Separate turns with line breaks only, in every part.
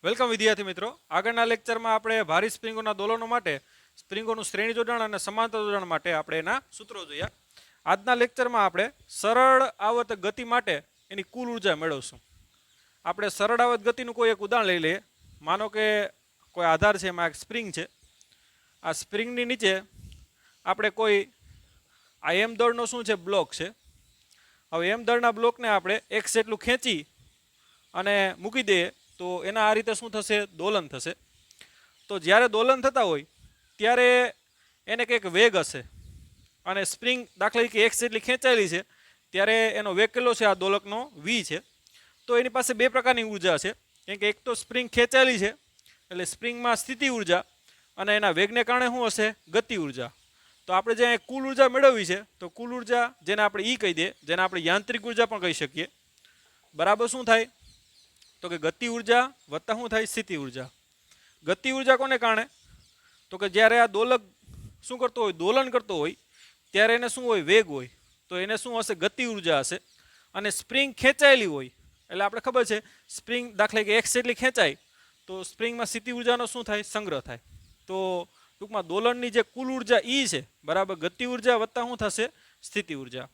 Welcome વિદ્યાર્થી મિત્રો, આગળના લેક્ચરમાં આપણે ભારી સ્પ્રિંગોના દોલનો માટે સ્પ્રિંગોનું શ્રેણી જોડાણ અને સમાંતર જોડાણ માટે આપણે એના સૂત્રો જોયા. આજના લેક્ચરમાં આપણે સરળ આવર્ત ગતિ માટે એની કુલ ઉર્જા મેળવશું. આપણે સરળ આવર્ત ગતિનું કોઈ એક ઉદાહરણ લઈ લઈએ. માનો કે કોઈ આધાર છે, એમાં એક સ્પ્રિંગ છે. આ સ્પ્રિંગની નીચે આપણે કોઈ આ એમ દળનો શું છે, બ્લોક છે. હવે એમ દળના બ્લોકને આપણે x જેટલું ખેંચી અને મૂકી દઈએ તો એના આ રીતે શું થશે, દોલન થશે. તો જ્યારે દોલન થતા હોય ત્યારે એને કંઈક વેગ હશે અને સ્પ્રિંગ દાખલા તરીકે x જેટલી ખેંચાયેલી છે ત્યારે એનો વેગ કેટલો છે, આ દોલકનો v છે. તો એની પાસે બે પ્રકારની ઉર્જા છે, કેમ કે એક તો સ્પ્રિંગ ખેંચાયેલી છે એટલે સ્પ્રિંગમાં સ્થિતિ ઉર્જા અને એના વેગને કારણે શું હશે, ગતિ ઉર્જા. તો આપણે જે કુલ ઉર્જા મેળવવી છે તો કુલ ઉર્જા જેને આપણે ઈ કહી દઈએ, જેને આપણે યાંત્રિક ઉર્જા પણ કહી શકીએ, બરાબર શું થાય તો કે ગતિ ઉર્જા વત્તા શું થાય, સ્થિતિ ઉર્જા. ગતિ ઉર્જા કોને કારણે તો કે જ્યારે આ દોલક શું કરતો હોય, દોલન કરતો હોય ત્યારે એને શું હોય, વેગ હોય. તો એને શું હશે, ગતિ ઉર્જા હશે. અને સ્પ્રિંગ ખેંચાયેલી હોય એટલે આપણે ખબર છે સ્પ્રિંગ દાખલા કે x જેટલી ખેંચાય તો સ્પ્રિંગમાં સ્થિતિ ઉર્જાનો શું થાય, સંગ્રહ થાય. તો ટૂંકમાં દોલનની જે કુલ ઉર્જા ઈ છે બરાબર ગતિ ઉર્જા વત્તા શું થશે, સ્થિતિ ઉર્જા.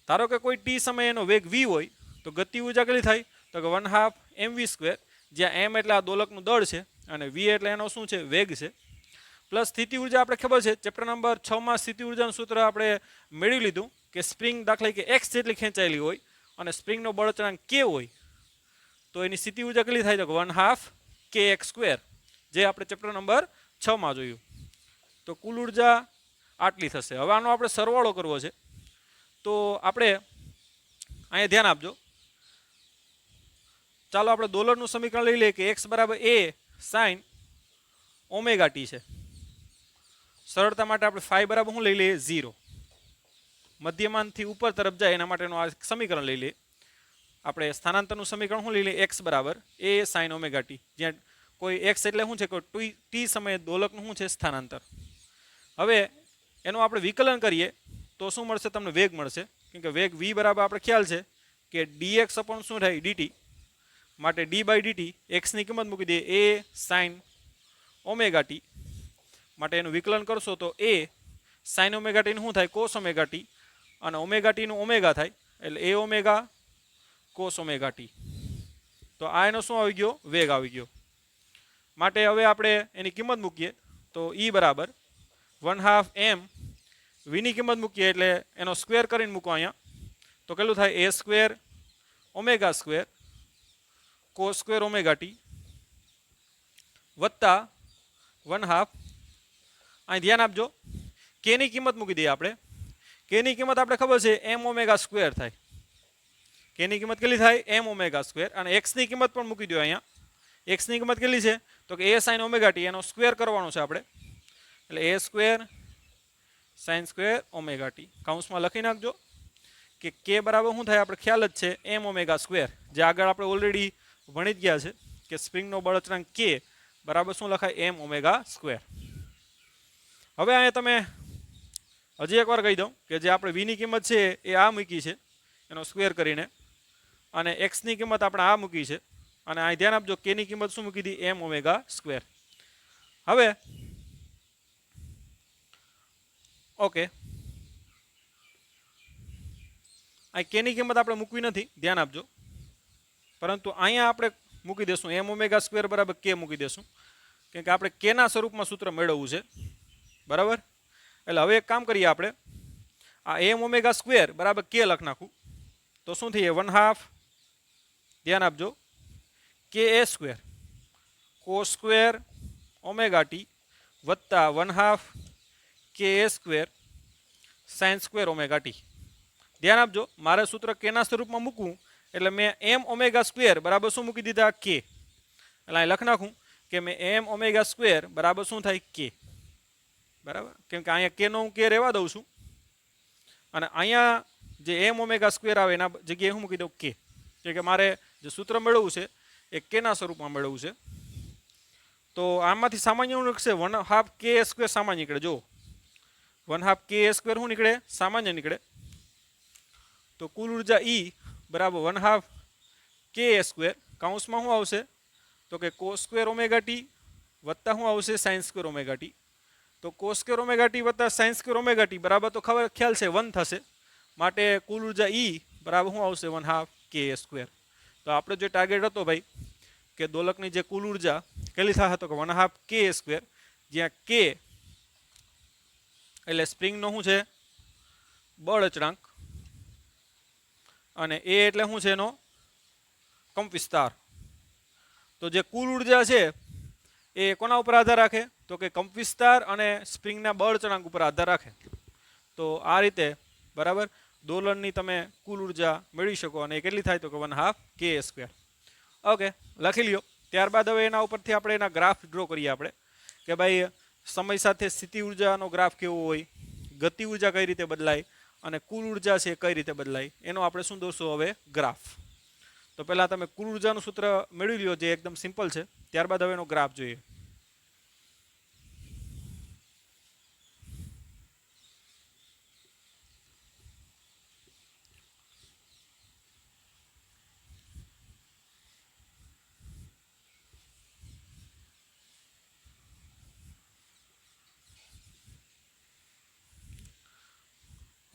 ધારો કે કોઈ ટી સમયે એનો વેગ v હોય તો ગતિ ઉર્જા કેટલી થાય તો કે 1/2 mv², જ્યાં m એટલે આ દોલકનું દળ છે અને v એટલે એનો શું છે, વેગ છે. પ્લસ સ્થિતિ ઉર્જા આપણે ખબર છે ચેપ્ટર નંબર 6 માં સ્થિતિ ઉર્જાનું સૂત્ર આપણે મેળવી લીધું કે સ્પ્રિંગ દાખલા કે x જેટલી ખેંચાયેલી હોય અને સ્પ્રિંગનો બળ અચળાંક k હોય તો એની સ્થિતિ ઉર્જા કેટલી થાય તો 1/2 kx², જે આપણે ચેપ્ટર નંબર 6 માં જોયું. તો કુલ ઉર્જા આટલી થશે. હવે આનો આપણે સરવાળો કરવો છે તો આપણે અહીંયા ધ્યાન આપજો. ચાલો આપણે દોલનનું સમીકરણ લઈ લઈએ કે x બરાબર a sin ઓમેગા t છે. સરળતા માટે આપણે phi બરાબર શું લઈ લઈએ, 0. મધ્યમાનથી ઉપર તરફ જાય એના માટેનું આ સમીકરણ લઈ લઈએ. આપણે સ્થાનાંતરનું સમીકરણ શું લઈ લઈએ, x બરાબર a sin ઓમેગા t, જ્યાં કોઈ x એટલે શું છે, કોઈ t સમયે દોલકનું શું છે, સ્થાનાંતર. હવે એનું આપણે વિકલન કરીએ તો શું મળશે, તમને વેગ મળશે. કેમ કે વેગ v બરાબર આપણે ખ્યાલ છે કે dx અપોન શું થાય, dt. માટે d/dt x ની કિંમત મૂકી દઈએ a sin ઓમેગા t. માટે એનું વિકલન કરશો તો a sin ઓમેગા t નું શું થાય, cos ઓમેગા t, અને ઓમેગા t નું ઓમેગા થાય એટલે a omega cos omega t. તો આ એનો શું આવી ગયો, વેગ આવી ગયો. માટે હવે આપણે એની કિંમત મૂકીએ તો e બરાબર 1/2 m v ની કિંમત મૂકીએ એટલે એનો સ્ક્વેર કરીને મૂકો અહીંયા તો કેટલું થાય, a² ઓમેગા² cos² ઓમેગા t વત્તા 1/2. અહીં ધ્યાન આપજો, k ની કિંમત મૂકી દઈએ આપણે. k ની કિંમત આપણે ખબર છે m ઓમેગા² થાય. k ની કિંમત કેટલી થાય, m ઓમેગા². અને x ની કિંમત પણ મૂકી દો અહીંયા. x ની કિંમત કેટલી છે તો કે a sin ઓમેગા t, એનો સ્ક્વેર કરવાનો છે આપણે એટલે a² sin² ઓમેગા t. કૌંસમાં લખી નાખજો કે k બરાબર શું થાય, આપણે ખ્યાલ જ છે m ઓમેગા², જે આગળ આપણે ઓલરેડી ભણી જ ગયા છે કે સ્પ્રિંગનો બળ અચળાંક k બરાબર શું લખાય, m ઓમેગા². હવે અહીંયા તમે હજી એકવાર કહી દઉં કે જે આપણે v ની કિંમત છે એ આ મૂકી છે એનો સ્ક્વેર કરીને, અને x ની કિંમત આપણે આ મૂકી છે, અને અહીં ધ્યાન આપજો k ની કિંમત શું મૂકી હતી, m ઓમેગા². હવે ઓકે, અહીં k ની કિંમત આપણે મૂકવી નથી, ધ્યાન આપજો. પરંતુ અહીંયા આપણે મૂકી દેશું m ઓમેગા² બરાબર k મૂકી દેશું, કેમ કે આપણે k ના સ્વરૂપમાં સૂત્ર મેળવવું છે બરાબર. એટલે હવે એક કામ કરીએ, આપણે આ m ઓમેગા² બરાબર k લખ નાખું તો શું થઈએ, 1/2 ધ્યાન આપજો ka² cos² ઓમેગા t વત્તા 1/2 ka² sin² ઓમેગા t. ધ્યાન આપજો, મારે સૂત્ર k ના સ્વરૂપમાં મૂકવું એટલે મેં m ઓમેગા² બરાબર શું મૂકી દીધા, k. એટલે અહીં લખ નાખું કે મેં m ઓમેગા² બરાબર શું થાય, k બરાબર. કેમ કે અહીંયા k નો હું k રહેવા દઉં છું અને અહીંયા જે m ઓમેગા² આવે એના જગ્યાએ હું મૂકી દઉં k. કે મારે જે સૂત્ર મેળવવું છે એ k ના સ્વરૂપમાં મેળવવું છે. તો આમાંથી સામાન્ય શું નીકળશે, 1/2 ka² સામાન્ય નીકળે. જો 1/2 ka² શું નીકળે, સામાન્ય નીકળે. તો કુલ ઉર્જા E બરાબર 1/2 ka² કૌંસમાં શું આવશે, તો કે cos સ્ક્વેર ઓમેગા ટી વત્તા શું આવશે sin સ્ક્વેર ઓમેગા ટી. તો cos સ્ક્વેર ઓમેગા ટી વત્તા sin સ્ક્વેર ઓમેગા ટી બરાબર તો ખબર ખ્યાલ છે 1 થશે. માટે કુલ ઉર્જા E બરાબર શું આવશે 1/2 k સ્ક્વેર. તો આપણો જે ટાર્ગેટ હતો ભાઈ કે દોલકની જે કુલ ઉર્જા કેટલી થશે તો કે 1/2 k સ્ક્વેર, જ્યાં k એટલે સ્પ્રિંગનો શું છે બળ અચળાંક અને એ એટલે શું છે એનો કંપ વિસ્તાર. તો જે કુલ ઉર્જા છે એ કોના ઉપર આધાર રાખે તો કે કંપ વિસ્તાર અને સ્પ્રિંગના બળ અચળાંક ઉપર આધાર રાખે. તો આ રીતે બરાબર દોલનની તમે કુલ ઉર્જા મેળવી શકો અને એ કેટલી થાય તો કે 1/2 k સ્ક્વેર. ઓકે, લખી લ્યો. ત્યારબાદ હવે એના ઉપરથી આપણે એના ગ્રાફ ડ્રો કરીએ આપણે કે ભાઈ સમય સાથે સ્થિતિ ઉર્જાનો ગ્રાફ કેવો હોય, ગતિ ઉર્જા કઈ રીતે બદલાય અને કુલ ઉર્જા છે કઈ રીતે બદલાય, એનો આપણે શું દોરશું હવે ગ્રાફ. તો પહેલાં તમે કુલ ઉર્જાનું સૂત્ર મેળવી લ્યો જે એકદમ સિમ્પલ છે, ત્યારબાદ હવે એનો ગ્રાફ જોઈએ.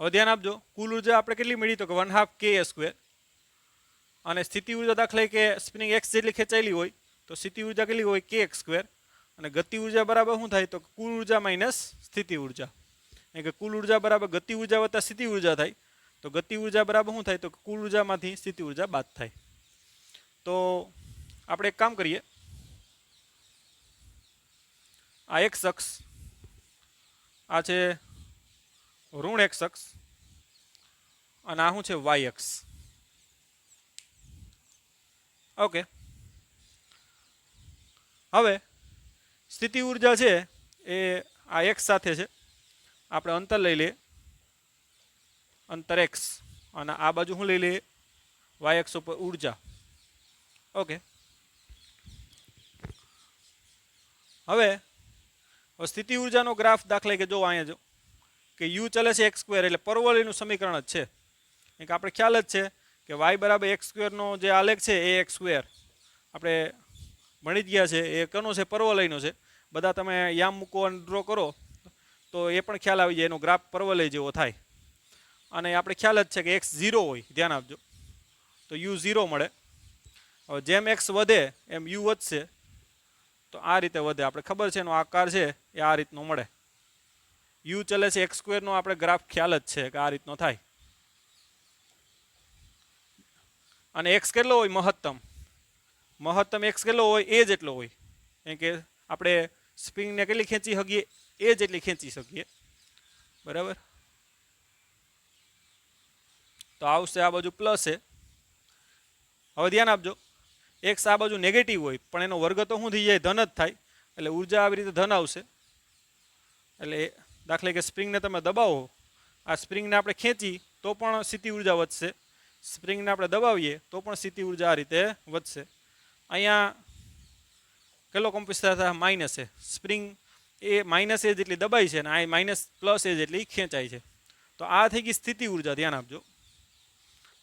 હવે ધ્યાન આપજો, કુલ ઉર્જા આપણે કેટલી મળી તો કે 1/2 k સ્ક્વેર અને સ્થિતિ ઉર્જા દાખલા કે સ્પ્રિંગ x જેટલી ખેંચાયેલી હોય તો સ્થિતિ ઉર્જા કેટલી હોય kx સ્ક્વેર અને ગતિ ઉર્જા બરાબર શું થાય તો કુલ ઉર્જા માઇનસ સ્થિતિ ઉર્જા. એટલે કે કુલ ઉર્જા બરાબર ગતિ ઉર્જા વત્તા સ્થિતિ ઉર્જા થાય. તો ગતિ ઉર્જા બરાબર શું થાય તો કુલ ઉર્જામાંથી સ્થિતિ ઉર્જા બાદ થાય. તો આપણે એક કામ કરીએ, આ x અક્ષ આ છે ઋણ x અક્ષ અને આ શું છે y અક્ષ. ઓકે, હવે સ્થિતિ ઉર્જા છે એ આ x સાથે છે, આપણે અંતર લઈ લઈએ અંતર x અને આ બાજુ શું લઈ લઈએ y અક્ષ ઉપર ઉર્જા. ઓકે, હવે સ્થિતિ ઉર્જાનો ગ્રાફ દાખલા કે જો અહીંયા જો કે u ચાલે છે x સ્ક્વેર એટલે પરવલયનું સમીકરણ જ છે. એક આપણે ખ્યાલ જ છે કે y બરાબર x સ્ક્વેરનો જે આલેખ છે એ x સ્ક્વેર આપણે ભણી જ ગયા છે, એ કોનો છે પરવલયનો છે. બધા તમે યામ મૂકો અને ડ્રો કરો તો એ પણ ખ્યાલ આવી જાય, એનો ગ્રાફ પરવલય જેવો થાય. અને આપણે ખ્યાલ જ છે કે x 0 હોય, ધ્યાન આપજો, તો u 0 મળે. હવે જેમ x વધે એમ u વધશે, તો આ રીતે વધે. આપણે ખબર છે એનો આકાર છે એ આ રીતનો મળે. u ચલે છે x સ્ક્વેરનો આપણે ગ્રાફ ખ્યાલ જ છે કે આ રીતનો થાય. અને x કેટલો હોય મહત્તમ, મહત્તમ x કેટલો હોય એ જેટલો હોય, કેમ કે આપણે સ્પ્રિંગને કેટલી ખેંચી શકીએ એ જેટલી ખેંચી શકીએ બરાબર. તો આવશે આ બાજુ પ્લસ છે. હવે ધ્યાન આપજો, x આ બાજુ નેગેટિવ હોય પણ એનો વર્ગ તો શું થઈ જાય ધન જ થાય, એટલે ઉર્જા આવી રીતે ધન આવશે. એટલે દાખલા કે સ્પ્રિંગને તમે દબાવો, આ સ્પ્રિંગને આપણે ખેંચી તો પણ સ્થિતિ ઉર્જા વધશે, સ્પ્રિંગને આપણે દબાવીએ તો પણ સ્થિતિ ઉર્જા આ રીતે વધશે. અહીંયા કેટલો કંપ વિસ્તાર થાય માઇનસ છે, સ્પ્રિંગ એ માઇનસ એ જેટલી દબાઈ છે અને આ માઇનસ પ્લસ એ જેટલી ખેંચાય છે. તો આ થઈ ગઈ સ્થિતિ ઉર્જા. ધ્યાન આપજો,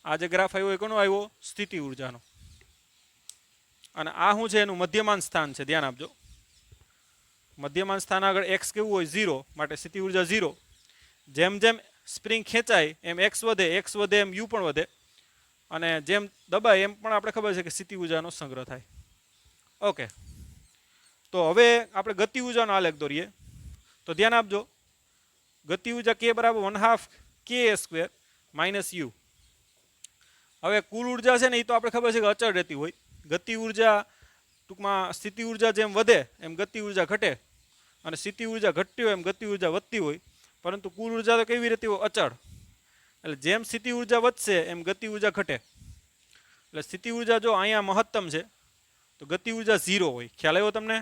આ જે ગ્રાફ આવ્યો એ કોનો આવ્યો સ્થિતિ ઉર્જાનો. અને આ શું છે એનું મધ્યમાન સ્થાન છે, ધ્યાન આપજો. મધ્યમાન સ્થાન આગળ x કેવું હોય 0, માટે સ્થિતિ ઉર્જા 0. જેમ જેમ સ્પ્રિંગ ખેંચાય એમ x વધે એમ u પણ વધે અને જેમ દબાય એમ પણ આપણે ખબર છે કે સ્થિતિ ઉર્જાનો સંગ્રહ થાય. ઓકે, તો હવે આપણે ગતિ ઉર્જાનો આલેખ દોરીએ. તો ધ્યાન આપજો, ગતિ ઉર્જા k બરાબર 1/2 k સ્ક્વેર માઇનસ u. હવે કુલ ઉર્જા છે ને એ તો આપણે ખબર છે કે અચળ રહેતી હોય. ગતિ ઉર્જા ટૂંકમાં સ્થિતિ ઉર્જા જેમ વધે એમ ગતિ ઉર્જા ઘટે અને સ્થિતિ ઉર્જા ઘટતી હોય એમ ગતિ ઉર્જા વધતી હોય, પરંતુ કુલ ઉર્જા તો કેવી રહેતી હોય અચળ. એટલે જેમ સ્થિતિ ઉર્જા વધશે એમ ગતિ ઉર્જા ઘટે. એટલે સ્થિતિ ઉર્જા જો અહીંયા મહત્તમ છે તો ગતિ ઉર્જા 0 હોય. ખ્યાલ આવ્યો તમને?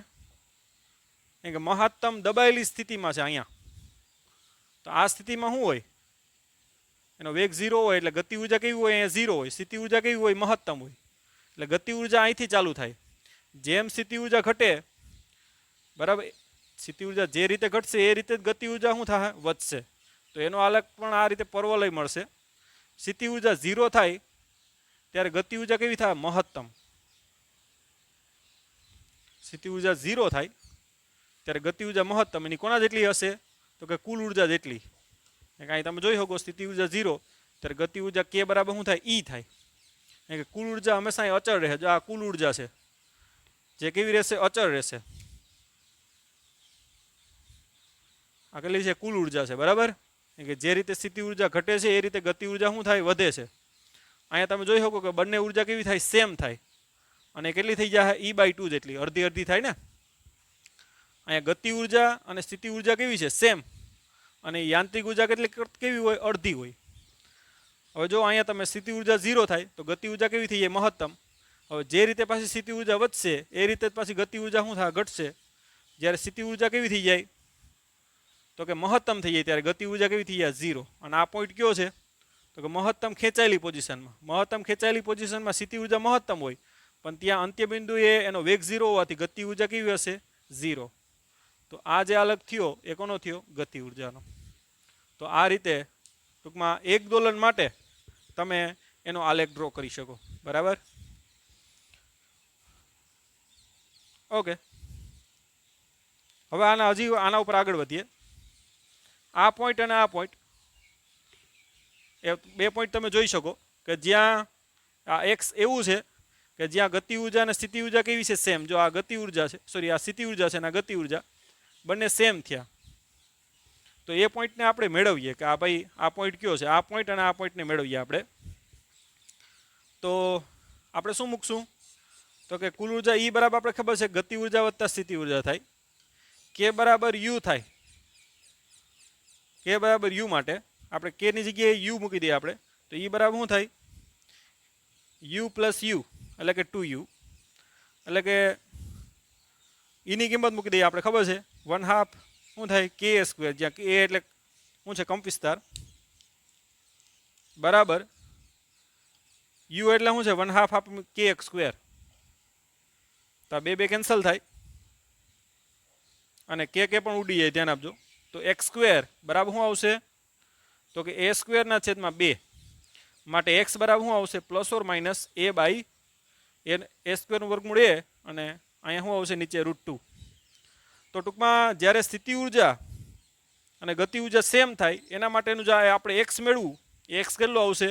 કેમ કે મહત્તમ દબાયેલી સ્થિતિમાં છે અહીંયા, તો આ સ્થિતિમાં શું હોય એનો વેગ 0 હોય એટલે ગતિ ઉર્જા કેવી હોય અહીંયા 0 હોય, સ્થિતિ ઉર્જા કેવી હોય મહત્તમ હોય. એટલે ગતિ ઉર્જા અહીંથી ચાલુ થાય. જેમ સ્થિતિ ઉર્જા ઘટે બરાબર, સ્થિતિ ઉર્જા જે રીતે ઘટશે એ રીતે જ ગતિ ઉર્જા શું થાય વધશે. તો એનો આલેખ પણ આ રીતે પરવલય મળશે. સ્થિતિ ઉર્જા 0 થાય ત્યારે ગતિ ઉર્જા કેવી થાય મહત્તમ. સ્થિતિ ઉર્જા 0 થાય ત્યારે ગતિ ઉર્જા મહત્તમ એની કોના જેટલી હશે તો કે કુલ ઉર્જા જેટલી. કાંઈ તમે જોઈ શકો સ્થિતિ ઉર્જા 0 ત્યારે ગતિ ઉર્જા કે બરાબર શું થાય ઈ થાય. કે કુલ ઉર્જા હંમેશા અચળ રહે. જો આ કુલ ઉર્જા છે જે કેવી રહેશે અચળ રહેશે. આ કેટલી છે કુલ ઉર્જા છે બરાબર. કે જે રીતે સ્થિતિ ઉર્જા ઘટે છે એ રીતે ગતિ ઉર્જા શું થાય વધે છે. અહીંયા તમે જોઈ શકો કે બંને ઉર્જા કેવી થાય સેમ થાય અને કેટલી થઈ જાય E/2 જેટલી અડધી અડધી થાય ને. અહીંયા ગતિ ઉર્જા અને સ્થિતિ ઉર્જા કેવી છે સેમ અને યાંત્રિક ઉર્જા કેટલી કેવી હોય અડધી હોય. હવે જો અહીંયા તમે સ્થિતિ ઉર્જા 0 થાય તો ગતિ ઉર્જા કેવી થઈ જાય મહત્તમ. હવે જે રીતે પાછી સ્થિતિ ઉર્જા વધશે એ રીતે પાછી ગતિ ઉર્જા શું થાય ઘટશે. જ્યારે સ્થિતિ ઉર્જા કેવી થઈ જાય તો કે મહત્તમ થઈ જાય ત્યારે ગતિ ઉર્જા કેવી થઈ જાય 0. અને આ પોઈન્ટ કયો છે તો કે મહત્તમ ખેંચાયેલી પોઝિશનમાં. મહત્તમ ખેંચાયેલી પોઝિશનમાં સ્થિતિ ઉર્જા મહત્તમ હોય પણ ત્યાં અંત્ય બિંદુએ એનો વેગ 0 હોવાથી ગતિ ઉર્જા કેવી હશે 0. તો આ જે અલગ થયો એ કોનો થયો ગતિ ઉર્જાનો. તો આ રીતે ટૂંકમાં એક દોલન માટે તમે એનો આલેખ ડ્રો કરી શકો બરાબર. ઓકે હવે આના ઉપર આગળ વધીએ. આ પોઈન્ટ અને આ પોઈન્ટ એ બે પોઈન્ટ તમે જોઈ શકો કે જ્યાં આ એક્સ એવું છે કે જ્યાં ગતિ ઉર્જા અને સ્થિતિ ઉર્જા કેવી છે સેમ. જો આ ગતિ ઉર્જા છે સોરી આ સ્થિતિ ઉર્જા છે અને આ ગતિ ઉર્જા બંને સેમ થયા તો એ પોઈન્ટને આપણે મેળવીએ કે આ ભાઈ આ પોઈન્ટ કયો છે. આ પોઈન્ટ અને આ પોઈન્ટને મેળવીએ આપણે. તો આપણે શું મૂકશું તો કે કુલ ઉર્જા E બરાબર આપણે ખબર છે ગતિ ઉર્જા વત્તા સ્થિતિ ઉર્જા થાય. K બરાબર U થાય. K બરાબર U માટે આપણે K ની જગ્યાએ U મૂકી દઈએ આપણે તો E બરાબર શું થાય U પ્લસ U એટલે કે 2U એટલે કે એની કિંમત મૂકી દઈએ આપણે ખબર છે 1/2 શું થાય K² જ્યાં K એટલે શું છે કંપ વિસ્તાર બરાબર U એટલે શું છે 1/2 kx². તો બે બે કેન્સલ થાય અને K પણ ઉડી જાય ધ્યાન આપજો. તો x² બરાબર શું આવશે તો કે a²/2 માટે x બરાબર શું આવશે +or - a/a² વર્ગમૂળ a અને અહીંયા શું આવશે નીચે √2. તો ટૂંકમાં જ્યારે સ્થિતિ ઉર્જા અને ગતિ ઉર્જા સેમ થાય એના માટેનું જે આપણે x મેળવું એ x કેટલું આવશે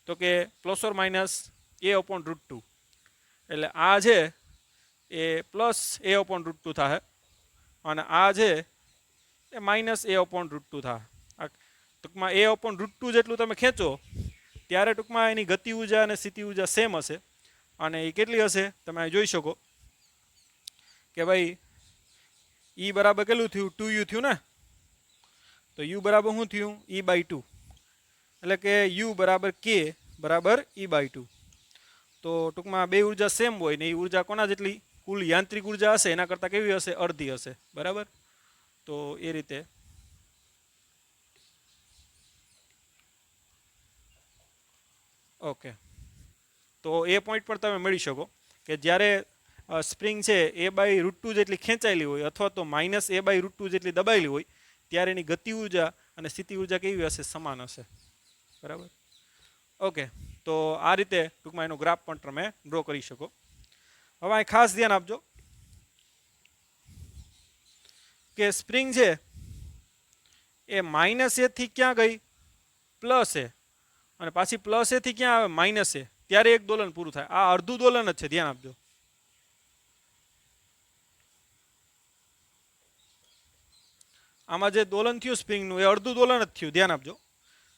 તો કે +or - a/√2. એટલે આ છે એ +a/√2 થાય અને આ છે એ -a/√2 થાય. ટૂંકમાં a/√2 જેટલું તમે ખેંચો ત્યારે ટૂંકમાં એની ગતિ ઉર્જા અને સ્થિતિ ઉર્જા સેમ હશે અને એ કેટલી હશે તમે જોઈ શકો કે ભાઈ E બરાબર કેટલું થયું 2U થયું ને. તો U બરાબર શું થયું E/2 એટલે કે U બરાબર K બરાબર E/2. તો ટૂંકમાં બે ઉર્જા સેમ હોય ને એ ઉર્જા કોના જેટલી કુલ યાંત્રિક ઉર્જા હશે એના કરતાં કેવી હશે અડધી હશે બરાબર. તો એ રીતે ઓકે તો એ પોઈન્ટ પર તમે મેળવી શકો કે જ્યારે સ્પ્રિંગ છે a/√2 જેટલી ખેંચાયેલી હોય અથવા તો -a/√2 જેટલી દબાયેલી હોય ત્યારે એની ગતિ ઉર્જા અને સ્થિતિ ઉર્જા કેવી હશે સમાન હશે બરાબર. ઓકે તો આ રીતે ટૂંકમાં એનો ગ્રાફ પણ તમે ડ્રો કરી શકો. હવે અહીં ખાસ ધ્યાન આપજો કે સ્પ્રિંગ છે એ -a થી ક્યાં ગઈ +a અને પાછી +a થી ક્યાં આવે -a ત્યારે એક દોલન પૂરું થાય. આ અડધું દોલન જ છે ધ્યાન આપજો. આમાં જે દોલન થયું સ્પ્રિંગનું એ અડધું દોલન જ થયું ધ્યાન આપજો.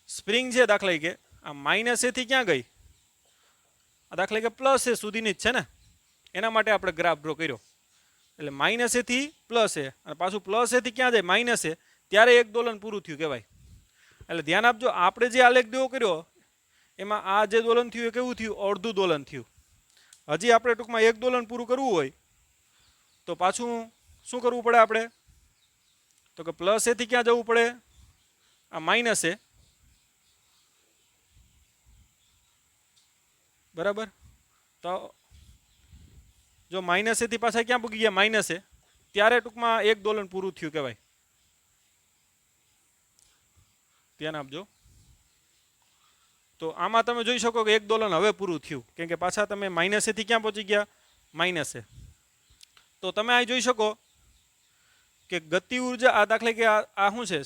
સ્પ્રિંગ છે દાખલા કે આ -a થી ક્યાં ગઈ આ દાખલા કે +a સુધીની જ છે ને એના માટે આપણે ગ્રાફ ડ્રો કર્યો. એટલે -a થી +a અને પાછું +a થી ક્યાં જાય -a ત્યારે એક દોલન પૂરું થયું કહેવાય. એટલે ધ્યાન આપજો આપણે જે આલેખ ડ્રો કર્યો એમાં આ જે દોલન થયું એ કેવું થયું અડધું દોલન થયું. હજી આપણે ટૂંકમાં એક દોલન પૂરું કરવું હોય તો પાછું શું કરવું પડે આપણે તો કે +a થી ક્યાં જવું પડે આ -a બરાબર. તો જો -a થી પાછા ક્યાં પૂગી ગયા -a ત્યારે ટૂંકમાં એક દોલન પૂરું થયું કહેવાય. ધ્યાન આપજો. તો આમાં તમે જોઈ શકો કે એક દોલન હવે પૂરું થયું કેમ કે પાછા તમે -a થી ક્યાં પહોંચી ગયા -a. તો તમે અહીં જોઈ શકો કે ગતિ ઉર્જા આ દાખલે કે આ શું છે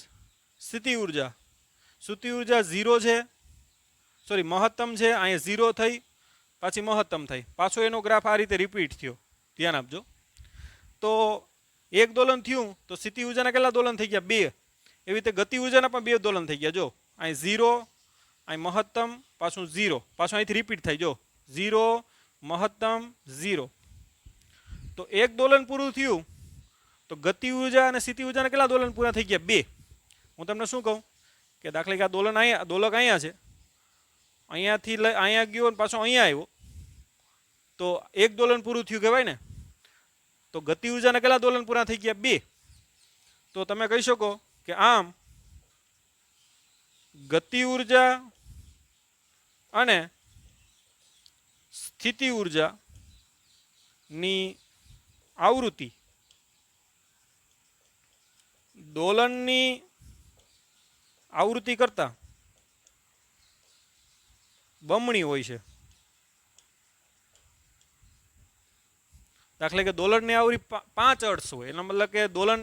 સ્થિતિ ઉર્જા. સ્થિતિ ઉર્જા 0 છે, સોરી મહત્તમ છે, અહીંયા 0 થઈ પાછી મહત્તમ થઈ, પાછો એનો ગ્રાફ આ રીતે રિપીટ થયો. ધ્યાન આપજો. તો એક દોલન થયું તો સ્થિતિ ઉર્જાના કેટલા દોલન થઈ ગયા? 2. એવી રીતે ગતિ ઉર્જાના પણ 2 દોલન થઈ ગયા. જો અહીં 0, અહીં મહત્તમ, પાછું 0, પાછું અહીંથી રિપીટ થાય. જો 0 મહત્તમ 0. તો એક દોલન પૂરું થયું તો ગતિ ઉર્જા અને સ્થિતિ ઉર્જાના કેટલા દોલન પૂરા થઈ ગયા? 2. હું તમને શું કહું કે દાખલા કે આ દોલક અહીંયા છે, અહીંયાથી લઈ અહીંયા ગયો અને પાછો અહીંયા આવ્યો, તો એક દોલન પૂરું થયું કહેવાય ને. તો ગતિ ઉર્જાના કેટલા દોલન પૂરા થઈ ગયા? 2. તો તમે કહી શકો કે આમ ગતિ ઉર્જા અને સ્થિતિ ઉર્જા ની આવૃત્તિ દોલનની આવૃત્તિ કરતા બમણી હોય છે. દાખલા કે દોલનની આવૃત્તિ 5 હર્ટ્ઝ હોય, એનો મતલબ કે દોલન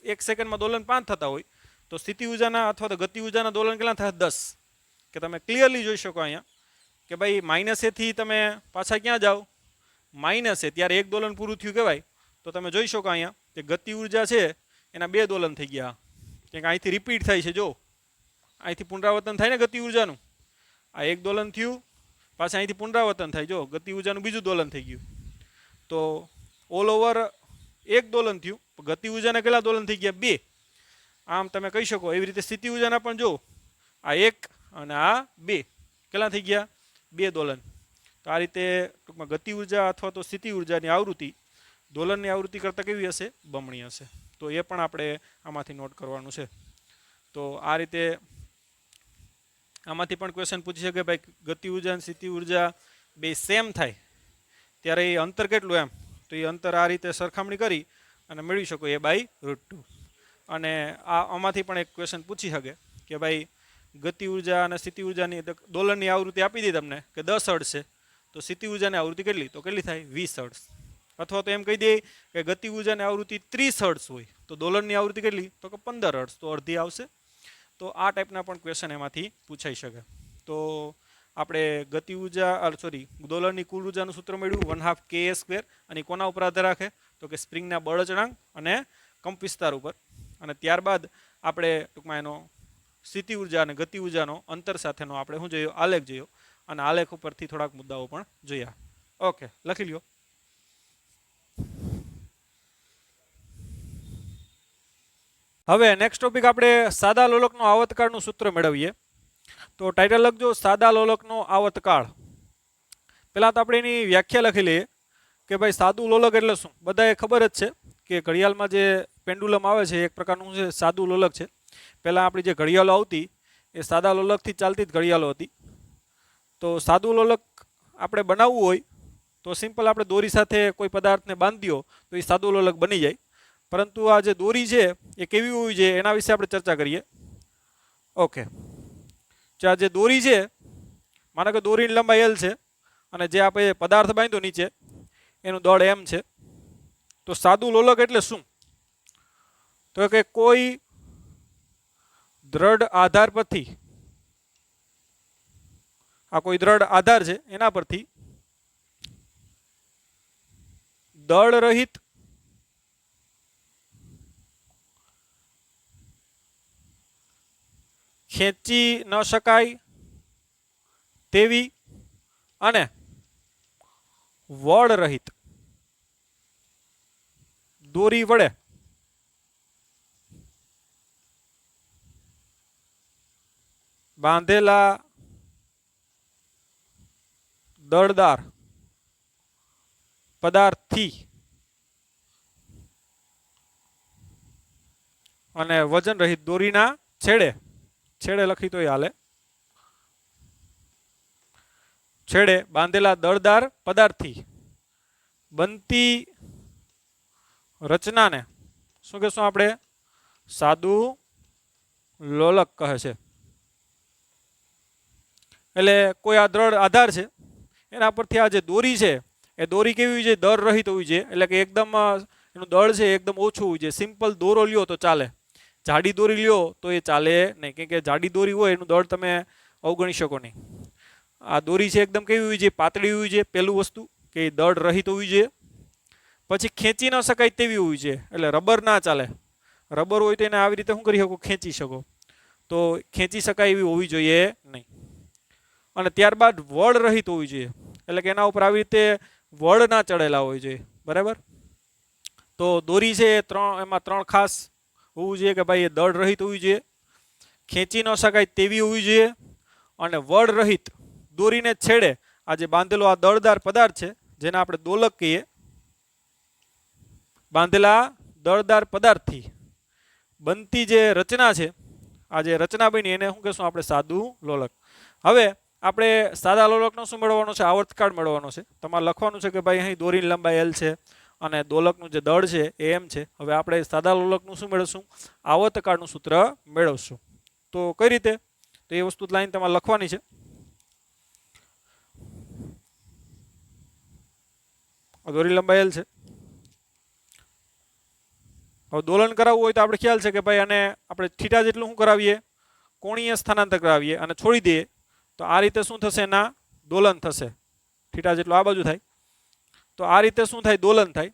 એક સેકન્ડમાં દોલન 5 થતા હોય, તો સ્થિતિ ઉર્જાના અથવા તો ગતિ ઉર્જાના દોલન કેટલા થાય? 10. કે તમે ક્લિયરલી જોઈ શકો અહીંયા કે ભાઈ -a થી તમે પાછા ક્યાં જાઓ? -a, ત્યારે એક દોલન પૂરું થયું કહેવાય. તો તમે જોઈ શકો અહીંયા કે ગતિ ઉર્જા છે એના 2 દોલન થઈ ગયા, કેમ કે અહીંથી રિપીટ થાય છે. જો અહીંથી પુનરાવર્તન થાય ને ગતિ ઉર્જાનું, આ એક દોલન થયું પાછા અહીંથી પુનરાવર્તન થાય. જો ગતિ ઉર્જાનું બીજું દોલન થઈ ગયું. તો ઓલ ઓવર એક દોલન થયું, ગતિ ઉર્જાના કેટલા દોલન થઈ ગયા? 2. આમ તમે કહી શકો. એવી રીતે સ્થિતિ ઉર્જાના પણ જો આ 1 અને આ 2 કેટલા થઈ ગયા? 2 દોલન. તો આ રીતે ટૂંકમાં ગતિ ઉર્જા અથવા તો સ્થિતિ ઉર્જાની આવૃત્તિ દોલનની આવૃત્તિ કરતાં કેવી હશે? બમણી હશે. તો એ પણ આપણે આમાંથી નોટ કરવાનું છે. તો આ રીતે આમાંથી પણ ક્વેશ્ચન પૂછી શકે ભાઈ ગતિ ઉર્જા અને સ્થિતિ ઉર્જા બે સેમ થાય ત્યારે એ અંતર કેટલું એમ. તો એ અંતર આ રીતે સરખામણી કરી અને મેળવી શકો a/√2. અને આમાંથી પણ એક ક્વેશ્ચન પૂછી શકે કે ભાઈ ગતિ ઉર્જા અને સ્થિતિ ઉર્જાની દોલનની આવૃત્તિ આપી દી તમને કે 10 હર્ટ્ઝ છે, તો સ્થિતિ ઉર્જાની આવૃત્તિ કેટલી? તો કેટલી થાય? 20 હર્ટ્ઝ. અથવા તો એમ કહી દે કે ગતિ ઉર્જાની આવૃત્તિ 30 હર્ટ્ઝ હોય, તો દોલનની આવૃત્તિ કેટલી? તો કે 15 હર્ટ્ઝ. તો અડધી આવશે. તો આ ટાઈપના પણ ક્વેશ્ચન એમાંથી પૂછાઈ શકે. તો આપણે ગતિ ઉર્જા દોલનની કુલ ઉર્જાનું સૂત્ર મળ્યું 1/2 ka². અને કોના ઉપર આધાર રાખે? તો કે સ્પ્રિંગના બળ અચળાંક અને કંપ વિસ્તાર ઉપર. અને ત્યારબાદ આપણે ટૂંકમાં એનો સ્થિતિ ઉર્જા અને ગતિ ઉર્જાનો અંતર સાથેનો આપણે શું જોયો? આલેખ જોયો. અને આલેખ ઉપરથી થોડાક મુદ્દાઓ પણ જોયા. ઓકે, લખી લ્યો. હવે નેક્સ્ટ ટોપિક આપણે સાદા લોલકનો આવર્તકાળનું સૂત્ર મેળવીએ. તો ટાઇટલ લખજો સાદા લોલકનો આવર્તકાળ. પહેલાં તો આપણે એની વ્યાખ્યા લખી લઈએ કે ભાઈ સાદું લોલક એટલે શું. બધાએ ખબર જ છે કે ઘડિયાળમાં જે પેન્ડુલમ આવે છે એક પ્રકારનું છે સાદું લોલક છે. પહેલાં આપણી જે ઘડિયાળો આવતી એ સાદા લોલકથી ચાલતી જ ઘડિયાળો હતી. તો સાદું લોલક આપણે બનાવવું હોય તો સિમ્પલ આપણે દોરી સાથે કોઈ પદાર્થને બાંધ્યો તો એ સાદું લોલક બની જાય. પરંતુ આ જે દોરી છે એ કેવી હોવી જોઈએ એના વિશે આપણે ચર્ચા કરીએ. ઓકે, આ જે દોરી છે, માનો કે દોરીની લંબાઈ L છે અને જે આપણે પદાર્થ બાંધ્યો નીચે એનું દળ M છે. તો સાદું લોલક એટલે શું? તો કે કોઈ દ્રઢ આધાર પરથી, આ કોઈ દ્રઢ આધાર છે એના પરથી દળ રહિત ખેંચી ન શકાય તેવી અને વળ રહિત દોરી વડે બાંધેલા દળદાર પદાર્થથી અને વજન રહિત દોરીના છેડે લખી તો હાલે, છેડે બાંધેલા દળદાર પદાર્થથી બનતી રચનાને શું કહેશું આપણે? સાદું લોલક કહે છે. એટલે કોઈ આ દ્રઢ આધાર છે એના પરથી આ જે દોરી છે એ દોરી કેવી હોવી જોઈએ? દળ રહિત હોવી જોઈએ, એટલે કે એકદમ એનું દળ છે એકદમ ઓછું હોવું જોઈએ. સિમ્પલ દોરો લ્યો તો ચાલે, જાડી દોરી લ્યો તો એ ચાલે નહીં, કેમ કે જાડી દોરી હોય એનું દળ તમે અવગણી શકો નહીં. આ દોરી છે એકદમ કેવી હોવી જોઈએ? પાતળી હોવી જોઈએ. પહેલું વસ્તુ કે દળ રહિત હોવી જોઈએ. પછી ખેંચી ન શકાય તેવી હોવી જોઈએ, એટલે રબર ના ચાલે. રબર હોય તો એને આવી રીતે શું કરી શકો? ખેંચી શકો. તો ખેંચી શકાય એવી હોવી જોઈએ નહીં. અને ત્યારબાદ વળ રહિત હોવી જોઈએ, એટલે કે એના ઉપર આવી રીતે વળ ના ચડેલા હોવી જોઈએ. બરાબર? તો દોરી છે એમાં ત્રણ ખાસ હોવું જોઈએ કે ભાઈ એ દળ રહિત હોવી જોઈએ, ખેંચી ન શકાય તેવી હોવી જોઈએ, અને વળ રહિત. દોરીને છેડે આ જે બાંધેલો આ દળદાર પદાર્થ છે જેને આપણે દોલક કહીએ, બાંધેલા દળદાર પદાર્થથી બનતી જે રચના છે, આ જે રચના બની એને શું કહેશું આપણે? સાદું લોલક. હવે આપણે સાદા લોલકનો શું મેળવવાનો છે? આવર્તકાળ મેળવવાનો છે. તમારે લખવાનું છે કે ભાઈ અહીં દોરીની લંબાઈ L છે અને દોલકનું જે દળ છે એ M છે. હવે આપણે સાદા લોલકનું શું મેળવશું? આવર્તકાળનું સૂત્ર મેળવશું. તો કઈ રીતે? તો એ વસ્તુ લાઈન તમારે લખવાની છે. દોરી લંબાઈ L છે. હવે દોલન કરાવવું હોય તો આપણે ખ્યાલ છે કે ભાઈ આને આપણે થીટા જેટલું શું કરાવીએ? કોણીય સ્થાનાંતર કરાવીએ અને છોડી દઈએ તો આ રીતે શું થશે? એના દોલન થશે. થીટા જેટલું આ બાજુ થાય તો આ રીતે શું થાય? દોલન થાય.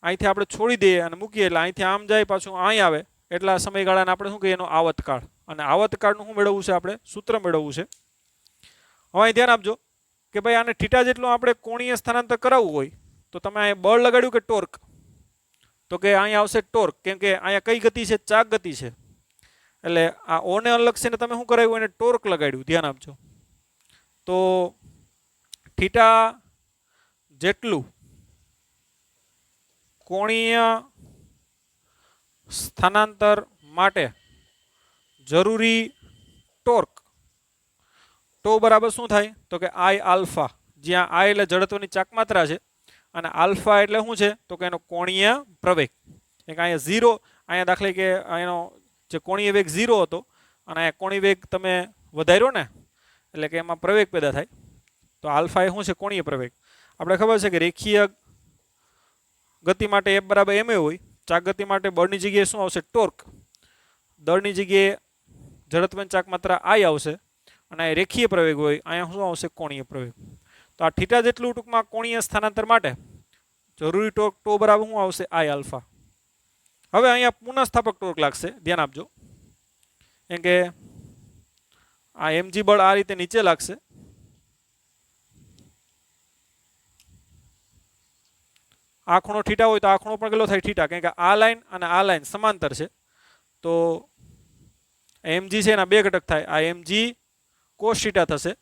અહીંથી આપણે છોડી દઈએ અને મૂકીએ એટલે અહીંથી આમ જાય પાછું અહીં આવે, એટલા સમયગાળાને આપણે શું કહીએ? એનો આવર્તકાળ. અને આવર્તકાળનું શું મેળવવું છે? આપણે સૂત્ર મેળવવું છે. હવે અહીં ધ્યાન આપજો કે ભાઈ આને થીટા જેટલું આપણે કોણીય સ્થાનાંતર કરાવવું હોય તો તમે અહીંયા બળ લગાડ્યું કે ટોર્ક? તો કે અહીંયા આવશે ટોર્ક, કેમ કે અહીંયા કઈ ગતિ છે? ચાક ગતિ છે. એટલે આ ઓને અનુલક્ષીને તમે શું કરાવ્યું? એને ટોર્ક લગાડ્યું. ધ્યાન આપજો. તો થીટા જેટલું કોણીય સ્થાનાંતર માટે જરૂરી ટોર્ક, ટો બરાબર શું થાય? તો કે I આલ્ફા, જ્યાં I એટલે જડત્વની ચાકમાત્રા છે અને આલ્ફા એટલે શું છે? તો કે એનો કોણીય પ્રવેગ. એક અહીંયા 0, અહીંયા દાખલા કે એનો જે કોણીય વેગ 0 હતો અને અહીંયા કોણીય વેગ તમે વધાર્યો ને, એટલે કે એમાં પ્રવેગ પેદા થાય. તો આલ્ફા એ શું છે? કોણીય પ્રવેગ. આપણે ખબર છે કે રેખીય ગતિ માટે F બરાબર ma હોય. ચાક ગતિ માટે બળની જગ્યાએ શું આવશે? ટોર્ક. દળની જગ્યાએ જડત્વની ચાકમાત્રા I આવશે અને રેખીય પ્રવેગ હોય, અહીંયા શું આવશે? કોણીય પ્રવેગ. તો આ થીટા જેટલું ટૂંકમાં કોણીય સ્થાનાંતર માટે જરૂરી ટોર્ક ટો બરાબર શું આવશે? I alpha. હવે અહીંયા પુનઃસ્થાપક ટોર્ક લાગશે. ધ્યાન આપજો, કેમ કે આ mg બળ આ રીતે નીચે લાગશે. આ ખૂણો થીટા હોય તો આ ખૂણો પણ કેટલો થાય? થીટા, કેમ કે આ લાઈન અને આ લાઈન સમાંતર છે. તો mg છે એના બે ઘટક થાય. આ mg cos થીટા થશે.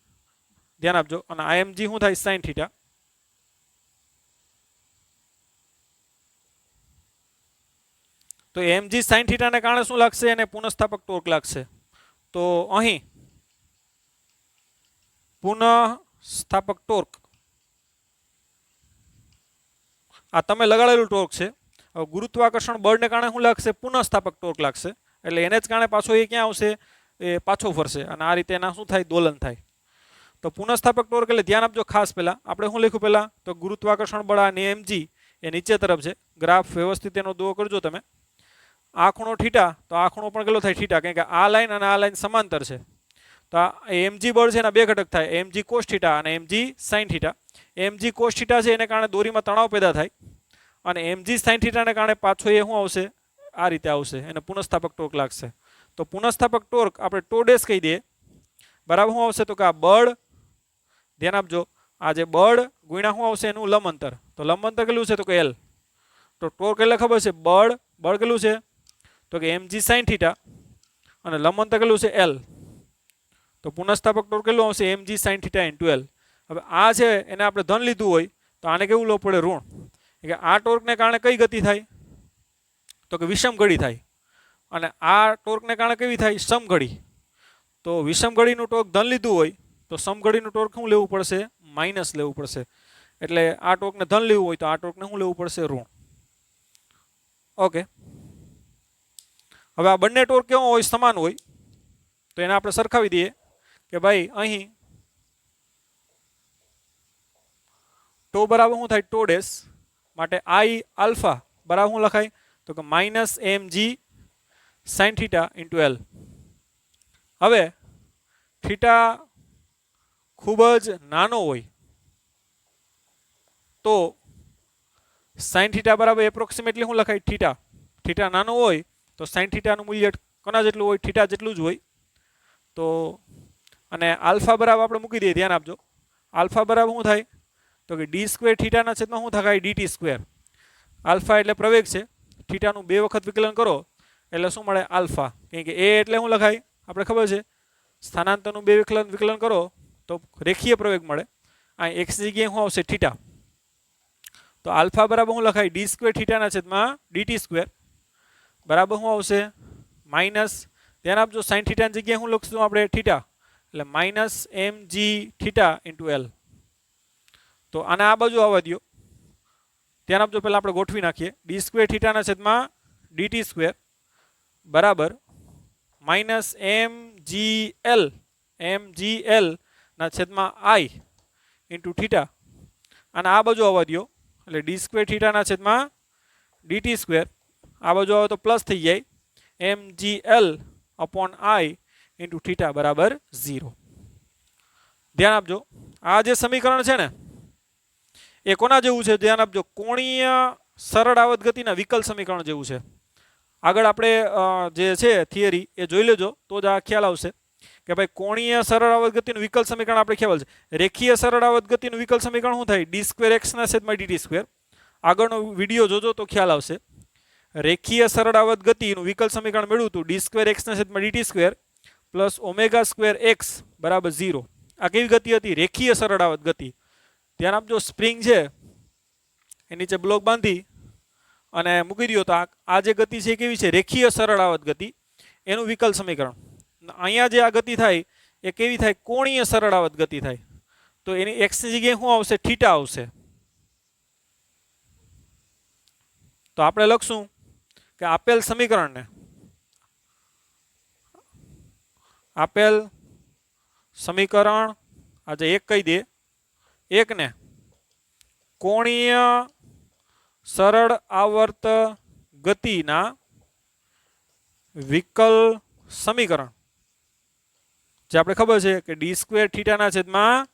ધ્યાન આપજો. અને આ mg શું થાય? sin theta. તો mg sin થીટાને કારણે શું લાગશે? એને પુનઃસ્થાપક ટોર્ક લાગશે. તો અહીં પુનઃસ્થાપક ટોર્ક આ તમે લગાડેલું ટોર્ક છે. હવે ગુરુત્વાકર્ષણ બળને કારણે શું લાગશે? પુનઃસ્થાપક ટોર્ક લાગશે. એટલે એને જ કારણે પાછો એ ક્યાં આવશે? એ પાછો ફરશે અને આ રીતે એના શું થાય? દોલન થાય. તો પુનઃસ્થાપક ટોર્ક એટલે ધ્યાન આપજો ખાસ. પહેલા આપણે શું લખ્યું? પહેલા તો ગુરુત્વાકર્ષણ બળ આ mg એ નીચે તરફ છે. ગ્રાફ વ્યવસ્થિત એનો દો કરજો તમે. આ ખૂણો થીટા, તો આ ખૂણો પણ કેટલો થાય? થીટા, કેમ કે આ લાઈન અને આ લાઈન સમાંતર છે. તો આ mg બળ છે એના બે ઘટક થાય, mg cos થીટા અને mg sin theta. mg cos theta છે એને કારણે દોરીમાં તણાવ પેદા થાય અને mg sin થીટાને કારણે પાછો એ શું આવશે? આ રીતે આવશે. એને પુનઃસ્થાપક ટોર્ક લાગશે. તો પુનઃસ્થાપક ટોર્ક આપણે ટો ડેશ કહી દઈએ. બરાબર શું આવશે? તો કે આ બળ, ધ્યાન આપજો, આ જે બળ ગુણ્યા શું આવશે? એનું લંબ અંતર. તો લંબ અંતર કેટલું છે? તો કે L. તો ટોર્ક એટલે ખબર છે? બળ કેટલું છે? તો કે mg sin થીટા અને લંબ અંતર કેટલું છે? L. તો પુનઃસ્થાપક ટોર્ક કેટલું આવશે? mg sin theta * L. હવે આ છે એને આપણે ધન લીધું હોય તો આને કેવું લેવું પડે? ઋણ. કે આ ટોર્કને કારણે કઈ ગતિ થાય? તો કે વિષમ ઘડી થાય. અને આ ટોર્કને કારણે કેવી થાય? સમઘડી. તો વિષમ ઘડીનું ટોર્ક ધન લીધું હોય તો સમઘડીનું ટોર્ક શું લેવું પડશે? માઇનસ લેવું પડશે. એટલે આ ટોર્કને ધન લેવું હોય તો આ ટોર્કને શું લેવું પડશે? ઋણ. ઓકે. હવે આ બંને ટોર્ક કેવો હોય? સમાન હોય. તો એને આપણે સરખાવી દઈએ કે ભાઈ અહીં ટો બરાબર શું થાય ટો ડેશ માટે આઈ આલ્ફા બરાબર શું લખાય તો કે માઇનસ એમ જી સાઇન થીટા ઇન્ટુ એલ. હવે થીટા ખૂબ જ નાનો હોય તો સાઇન થીટા બરાબર એપ્રોક્સિમેટલી શું લખાય થીટા. થીટા નાનો હોય તો સાઇન થીટાનું મૂલ્ય કોના જેટલું હોય થીટા જેટલું જ હોય. તો અને આલ્ફા બરાબર આપણે મૂકી દઈએ, ધ્યાન આપજો. આલ્ફા બરાબર શું થાય તો કે ડી સ્ક્વેર થીટાના છેદમાં શું થાય ડીટી સ્ક્વેર. આલ્ફા એટલે પ્રવેગ છે, થીટાનું 2 વખત વિકલન કરો એટલે શું મળે આલ્ફા. કારણ કે એ એટલે શું લખાય આપણે ખબર છે સ્થાનાંતરનું 2 વિકલન કરો તો રેખીય પ્રવેગ મળે. આ એક્સ જગ્યાએ શું આવશે થીટા. તો આલ્ફા બરાબર શું લખાય ડી સ્ક્વેર થીટાના છેદમાં ડીટી સ્ક્વેર બરાબર શું આવશે માઇનસ, ધ્યાન આપજો સાઇન થીટાની જગ્યાએ શું લખશું આપણે થીટા એટલે માઇનસ એમ જી થીટા ઇન્ટુ એલ. તો આને આ બાજુ આવવા દો, ધ્યાન આપજો પહેલાં આપણે ગોઠવી નાખીએ. ડી સ્ક્વેર થીટાના છેદમાં ડીટી સ્ક્વેર બરાબર માઇનસ એમ જી એલ ના છેદમાં આઈ ઇન્ટુ થીટા. અને આ બાજુ આવવા દો એટલે ડી સ્ક્વેર થીટાના છેદમાં ડીટી સ્ક્વેર આ બાજુ આવે તો પ્લસ થઈ જાય એમ G L upon I into theta બરાબર 0. ધ્યાન આપજો આ જે સમીકરણ છે ને એ કોના જેવું છે ધ્યાન આપજો કોણીય સરળ આવત ગતિના વિકલ સમીકરણ જેવું છે. આગળ આપણે જે છે થિયરી એ જોઈ લેજો તો જ આ ખ્યાલ આવશે કે ભાઈ કોણીય સરળ આવત ગતિનું વિકલ સમીકરણ આપણે ખ્યાલ છે. રેખીય સરળ આવત ગતિનું વિકલ સમીકરણ શું થાય ડી સ્ક્વેર એક્સ ના છેદમાં ડીટી સ્ક્વેર. આગળનો વિડીયો જોજો તો ખ્યાલ આવશે. રેખીય સરળ આવત ગતિનું વિકલ સમીકરણ મેળવ્યું હતું ડી સ્ક્વેર એક્સ ના છેદમાં DT square plus omega square x બરાબર 0. આ કેવી ગતિ હતી રેખીય સરળ આવત ગતિ. ધ્યાન આપજો સ્પ્રિંગ છે એ નીચે બ્લોક બાંધી અને મૂકી દો તો આ જે ગતિ છે કેવી છે રેખીય સરળ આવત ગતિ એનું વિકલ સમીકરણ. અહીંયા જે આ ગતિ થાય એ કેવી થાય કોણીય સરળ આવત ગતિ થાય. તો એની એક્સ ની જગ્યાએ શું આવશે થીટા આવશે. તો આપણે લખશું કે આપેલ સમીકરણને આજે એક કહી દે એકને કોણીય સરળ આવર્ત ગતિના વિકલ સમીકરણ જે આપણે ખબર છે કે ડી સ્ક્વેર થીટાના છેદમાં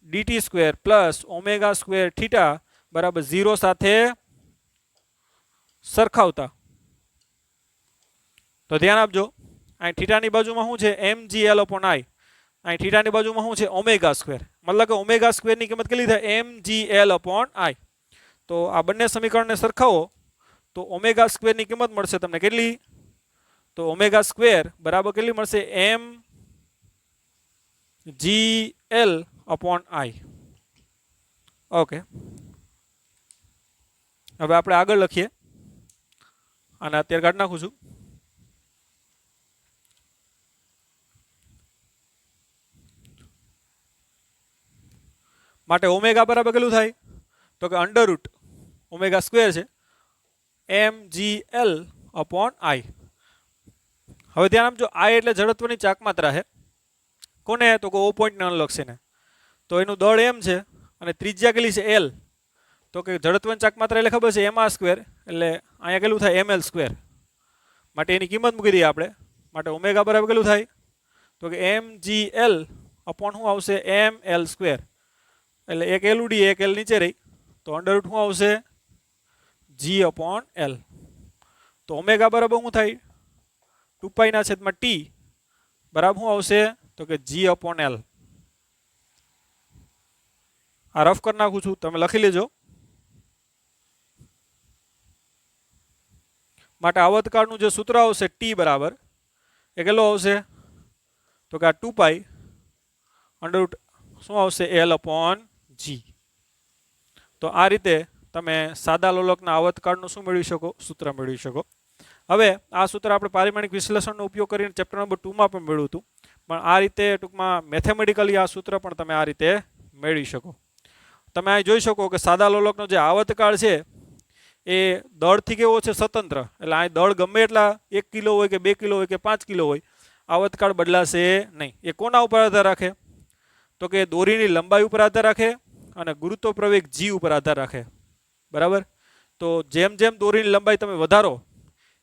DT square plus omega square theta બરાબર 0 સાથે સરખાવતા. તો ધ્યાન આપજો અહીં થીટાની બાજુમાં શું છે એમ જી એલ અપોન આઈ, અહીં થીટાની બાજુમાં શું છે ઓમેગા સ્ક્વેર, મતલબ કે ઓમેગા સ્ક્વેરની કિંમત કેટલી થાય એમ જી એલ અપોન આઈ. તો આ બંને સમીકરણને સરખાવો તો ઓમેગા સ્ક્વેરની કિંમત મળશે તમને કેટલી તો ઓમેગા સ્ક્વેર બરાબર કેટલી મળશે એમ G L upon i. Okay હવે આપણે આગળ લખીએ અને અત્યારે કાઢી નાખું છું. માટે ઓમેગા બરાબર કેટલું થાય તો કે અંડર રૂટ ઓમેગા સ્ક્વેર છે એમ જી એલ અપોન આઈ. હવે ધ્યાન આપજો આઈ એટલે જડત્વની ચાકમાત્રા છે કોને તો કે ઓ પોઈન્ટને અનુલક્ષીને. તો એનું દળ એમ છે અને ત્રિજ્યા કેટલી છે એલ. તો કે જડત્વની ચાકમાત્રા એટલે ખબર છે એમ આર સ્ક્વેર એટલે અહીંયા કેટલું થાય એમ એલ સ્ક્વેર. માટે એની કિંમત મૂકી દઈએ આપણે. માટે ઓમેગા બરાબર કેટલું થાય તો કે એમ જી એલ અપોન શું આવશે એમ એલ સ્ક્વેર એટલે એક એલ ઉડી એક એલ નીચે રહી તો અંડર રૂટ શું આવશે જી અપોન એલ. તો ઓમેગા બરાબર શું થાય 2 ના છેદમાં ટી બરાબર શું આવશે તો કે જી અપોન એલ. આ રફ કરી નાખું છું તમે લખી લેજો. માટે આવતકાળનું જે સૂત્ર આવશે ટી બરાબર એ કેટલો આવશે તો કે આ 2 અંડર રૂટ શું આવશે એલ અપોન જી. તો આ રીતે તમે સાદા લોલકના આવતકાળનું શું મેળવી શકો સૂત્ર મેળવી શકો. હવે આ સૂત્ર આપણે પારિમાણિક વિશ્લેષણનો ઉપયોગ કરીને ચેપ્ટર નંબર 2 માં પણ મેળવ્યું હતું પણ આ રીતે ટૂંકમાં મેથેમેટિકલી આ સૂત્ર પણ તમે આ રીતે મેળવી શકો. તમે અહીં જોઈ શકો કે સાદા લોલકનો જે આવતકાળ છે એ દળથી કેવો છે સ્વતંત્ર એટલે અહીં દળ ગમે એટલા 1 કિલો હોય કે 2 કિલો હોય કે 5 કિલો હોય આવતકાળ બદલાશે નહીં. એ કોના ઉપર આધાર રાખે તો કે દોરીની લંબાઈ ઉપર આધાર રાખે અને ગુરુત્વ પ્રવેગ g ઉપર આધાર રાખે, બરાબર. તો જેમ જેમ દોરીની લંબાઈ તમે વધારો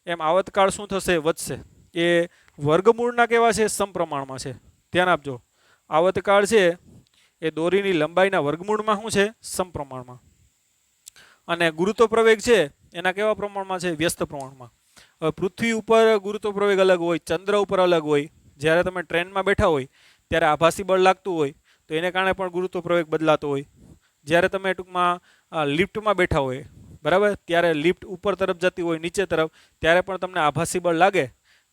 એમ આવતકાળ શું થશે? વધશે. એ વર્ગમૂળના કેવા છે? સમપ્રમાણમાં છે. ધ્યાન આપજો, આવતકાળ છે એ દોરીની લંબાઈના વર્ગમૂળમાં શું છે? સમપ્રમાણમાં. અને ગુરુત્વ પ્રવેગ છે એના કેવા પ્રમાણમાં છે? વ્યસ્ત પ્રમાણમાં. હવે પૃથ્વી ઉપર ગુરુત્વ પ્રવેગ અલગ હોય, ચંદ્ર ઉપર અલગ હોય. જ્યારે તમે ટ્રેનમાં બેઠા હોય ત્યારે આભાસી બળ લાગતું હોય તો એને કારણે પણ ગુરુત્વ પ્રવેગ બદલાતો હોય. જ્યારે તમે ટૂંકમાં લિફ્ટમાં બેઠા હોય, બરાબર, ત્યારે લિફ્ટ ઉપર તરફ જતી હોય, નીચે તરફ, ત્યારે પણ તમને આભાસી બળ લાગે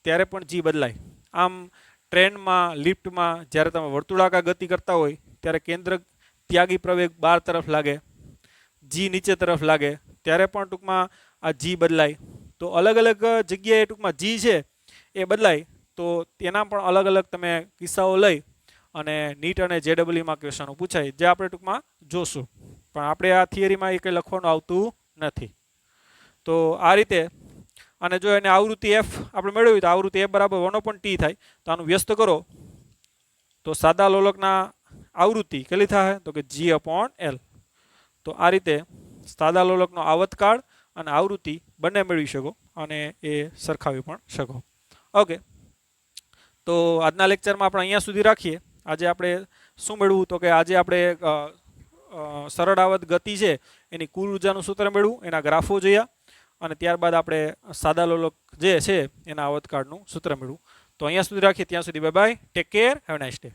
ત્યારે પણ g બદલાય. આમ ટ્રેનમાં, લિફ્ટમાં જ્યારે તમે વર્તુળાકાર ગતિ કરતા હોય ત્યારે કેન્દ્ર ત્યાગી પ્રવેગ 12 તરફ લાગે, g નીચે તરફ લાગે, ત્યારે પણ ટૂંકમાં આ g બદલાય. તો અલગ અલગ જગ્યાએ ટૂંકમાં g છે એ બદલાય. તો તેના પણ અલગ અલગ તમે કિસ્સાઓ લઈ અને નીટ અને જેડબલઈમાં ક્વેશ્ચનો પૂછાય, જે આપણે ટૂંકમાં જોશું. પણ આપણે આ થિયરીમાં એ કંઈ લખવાનું આવતું નથી. તો આ રીતે. અને જો એને આવૃત્તિ f આપણે મેળવી તો આવૃત્તિ f બરાબર 1/t થાય. તો આનું વ્યસ્ત કરો તો સાદા લોલકના આવૃત્તિ કેટલી થાય? તો કે g/l. તો આ રીતે સાદા લોલકનો આવતકાળ અને આવૃત્તિ બંને મેળવી શકો અને એ સરખાવી પણ શકો. ઓકે, તો આજના લેક્ચરમાં આપણે અહીંયા સુધી રાખીએ. આજે આપણે શું મેળવું? તો કે આજે આપણે સરળ આવત ગતિ છે એની કુલ ઉર્જાનું સૂત્ર મેળવું, એના ગ્રાફો જોયા અને ત્યારબાદ આપણે સાદા લોલક જે છે એના આવતકાળનું સૂત્ર મેળવું. તો અહીંયા સુધી રાખીએ. ત્યાં સુધી bye bye, take care, have nice day.